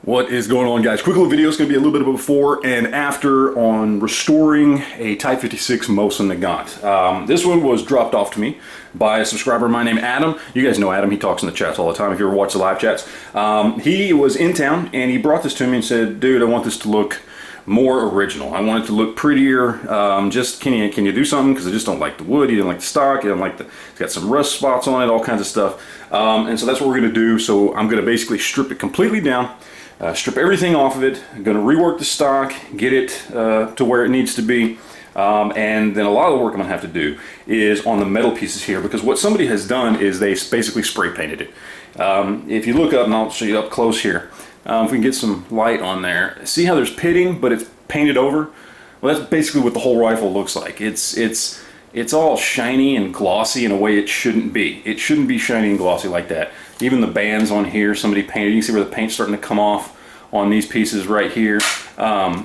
What is going on, guys? Quick little video. It's going to be a little bit of a before and after on restoring a Type 56 Mosin Nagant. This one was dropped off to me by a subscriber of mine named Adam. You guys know Adam. He talks in the chats all the time if you ever watch the live chats. He was in town and he brought this to me and said, dude, I want this to look more original. I want it to look prettier. Just can you do something? Because I just don't like the wood. He didn't like the stock. He didn't like it's got some rust spots on it, all kinds of stuff. And so that's what we're going to do. So I'm going to basically strip it completely down. Strip everything off of it. I'm going to rework the stock, get it to where it needs to be, and then a lot of the work I'm going to have to do is on the metal pieces here, because what somebody has done is they basically spray painted it. If you look up, and I'll show you up close here, if we can get some light on there, see how there's pitting, but it's painted over? Well, that's basically what the whole rifle looks like. It's all shiny and glossy in a way it shouldn't be. It shouldn't be shiny and glossy like that. Even the bands on here, somebody painted. You can see where the paint's starting to come off on these pieces right here.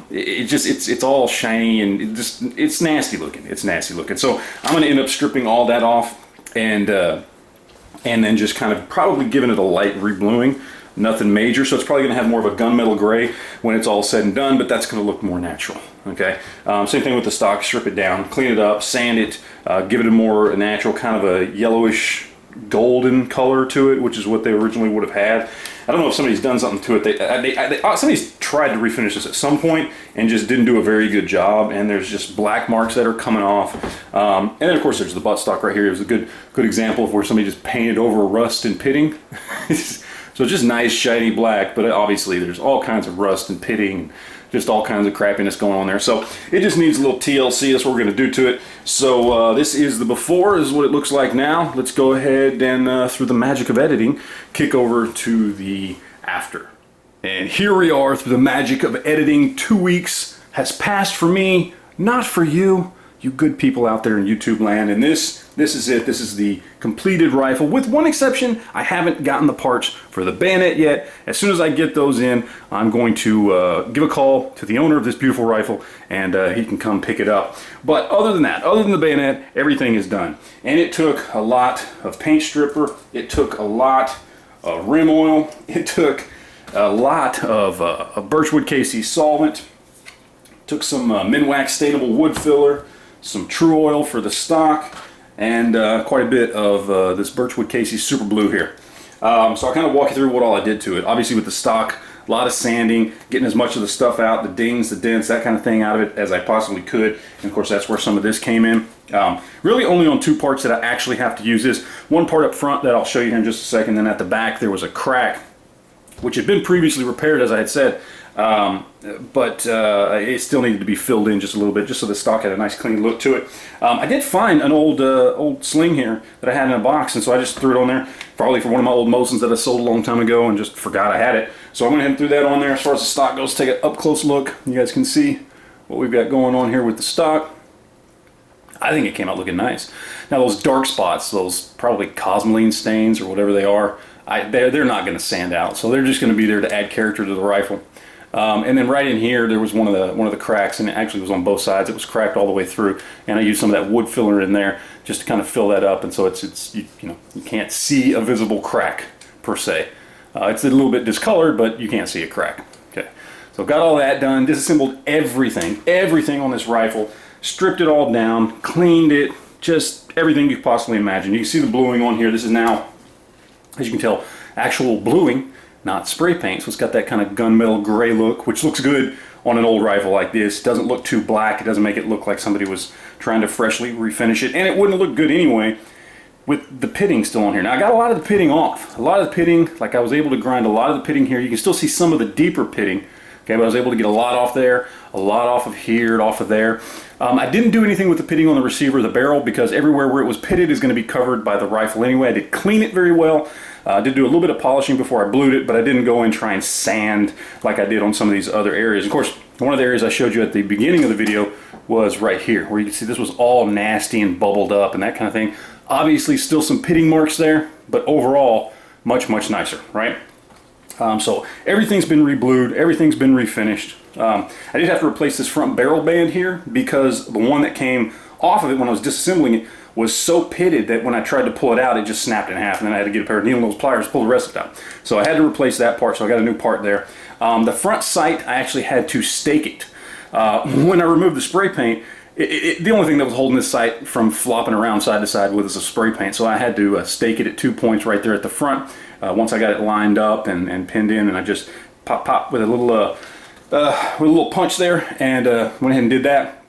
It's all shiny and it's nasty looking. It's nasty looking. So I'm going to end up stripping all that off and then just kind of probably giving it a light rebluing. Nothing major, so it's probably going to have more of a gunmetal gray when it's all said and done, but that's going to look more natural. Okay, same thing with the stock. Strip it down, clean it up, sand it, give it a more natural kind of a yellowish golden color to it, which is what they originally would have had. I don't know if somebody's done something to it. Somebody's tried to refinish this at some point and just didn't do a very good job, and there's just black marks that are coming off. And then of course there's the buttstock right here. It was a good example of where somebody just painted over rust and pitting. So it's just nice shiny black, but obviously there's all kinds of rust and pitting, just all kinds of crappiness going on there. So it just needs a little TLC. That's what we're going to do to it. So this is the before. This is what it looks like now. Let's go ahead and through the magic of editing, kick over to the after. And here we are through the magic of editing. 2 weeks has passed for me, not for you good people out there in YouTube land. And this is it. This is the completed rifle, with one exception. I haven't gotten the parts for the bayonet yet. As soon as I get those in, I'm going to give a call to the owner of this beautiful rifle, and he can come pick it up. But other than that, other than the bayonet, everything is done. And it took a lot of paint stripper. It took a lot of rim oil. It took a lot of birchwood KC solvent. Took some Minwax stainable wood filler, some True Oil for the stock, and quite a bit of this Birchwood KC Super Blue here. So I'll kind of walk you through what all I did to it. Obviously with the stock, a lot of sanding, getting as much of the stuff out, the dings, the dents, that kind of thing out of it as I possibly could. And of course that's where some of this came in. Really only on two parts that I actually have to use this. One part up front that I'll show you here in just a second, then at the back there was a crack, which had been previously repaired, as I had said. But it still needed to be filled in just a little bit, just so the stock had a nice clean look to it. I did find an old sling here that I had in a box, and so I just threw it on there, probably for one of my old Mosins that I sold a long time ago and just forgot I had it. So I went ahead and threw that on there. As far as the stock goes, take an up close look. You guys can see what we've got going on here with the stock. I think it came out looking nice. Now those dark spots, those probably cosmoline stains or whatever they are, they're not going to sand out, so they're just going to be there to add character to the rifle. And then right in here there was one of the cracks, and it actually was on both sides. It was cracked all the way through, and I used some of that wood filler in there just to kind of fill that up, and so you can't see a visible crack per se. It's a little bit discolored, but you can't see a crack. Okay, so got all that done, disassembled everything on this rifle, stripped it all down, cleaned it, just everything you could possibly imagine. You can see the bluing on here. This is now, as you can tell, actual bluing, not spray paint, so it's got that kind of gunmetal gray look, which looks good on an old rifle like this. It doesn't look too black. It doesn't make it look like somebody was trying to freshly refinish it, and it wouldn't look good anyway with the pitting still on here. Now I got a lot of the pitting off. A lot of the pitting, like I was able to grind a lot of the pitting here. You can still see some of the deeper pitting, okay, but I was able to get a lot off there, a lot off of here, off of there. I didn't do anything with the pitting on the receiver, the barrel, because everywhere where it was pitted is going to be covered by the rifle anyway. I did clean it very well. I did do a little bit of polishing before I blued it, but I didn't go and try and sand like I did on some of these other areas. Of course, one of the areas I showed you at the beginning of the video was right here, where you can see this was all nasty and bubbled up and that kind of thing. Obviously still some pitting marks there, but overall much nicer, right? So everything's been reblued, everything's been refinished. I did have to replace this front barrel band here because the one that came off of it when I was disassembling it was so pitted that when I tried to pull it out, it just snapped in half, and then I had to get a pair of needle nose pliers to pull the rest of it out. So I had to replace that part, so I got a new part there. The front sight, I actually had to stake it. When I removed the spray paint, the only thing that was holding this sight from flopping around side to side was a spray paint, so I had to stake it at 2 points right there at the front. Once I got it lined up and pinned in, and I just pop with a little punch there, and went ahead and did that.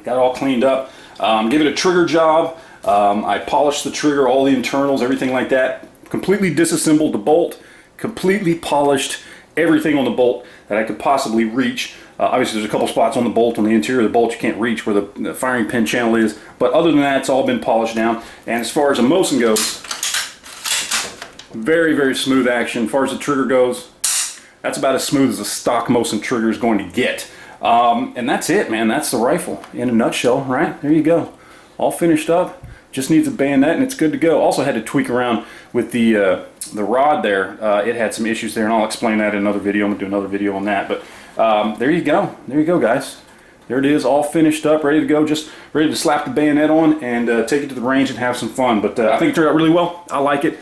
Got it all cleaned up. Give it a trigger job. I polished the trigger, all the internals, everything like that. Completely disassembled the bolt. Completely polished everything on the bolt that I could possibly reach. Obviously there's a couple spots on the bolt, on the interior of the bolt you can't reach where the firing pin channel is, but other than that it's all been polished down. And as far as a Mosin goes, very, very smooth action. As far as the trigger goes, that's about as smooth as a stock Mosin trigger is going to get. And that's it, man. That's the rifle in a nutshell, right? There you go. All finished up. Just needs a bayonet and it's good to go. Also had to tweak around with the rod there. It had some issues there, and I'll explain that in another video. I'm going to do another video on that. But there you go. There you go, guys. There it is, all finished up, ready to go. Just ready to slap the bayonet on and take it to the range and have some fun. But I think it turned out really well. I like it.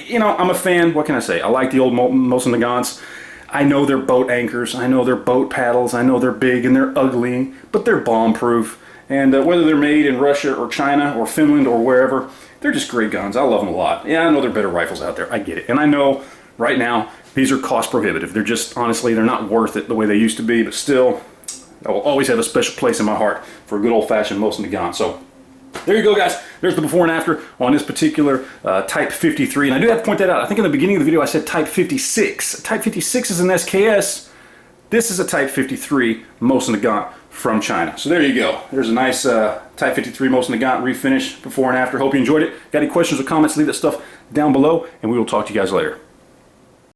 You know, I'm a fan. What can I say? I like the old Mosin Nagants. I know they're boat anchors. I know they're boat paddles. I know they're big and they're ugly, but they're bomb-proof. And whether they're made in Russia or China or Finland or wherever, they're just great guns. I love them a lot. Yeah, I know there are better rifles out there. I get it. And I know right now these are cost prohibitive. They're just, honestly, they're not worth it the way they used to be. But still, I will always have a special place in my heart for a good old-fashioned Mosin Nagant. So there you go, guys. There's the before and after on this particular Type 53. And I do have to point that out. I think in the beginning of the video I said Type 56. Type 56 is an SKS. This is a Type 53 Mosin Nagant from China. So there you go. There's a nice Type 53 Mosin Nagant refinish before and after. Hope you enjoyed it. Got any questions or comments, leave that stuff down below, and we will talk to you guys later.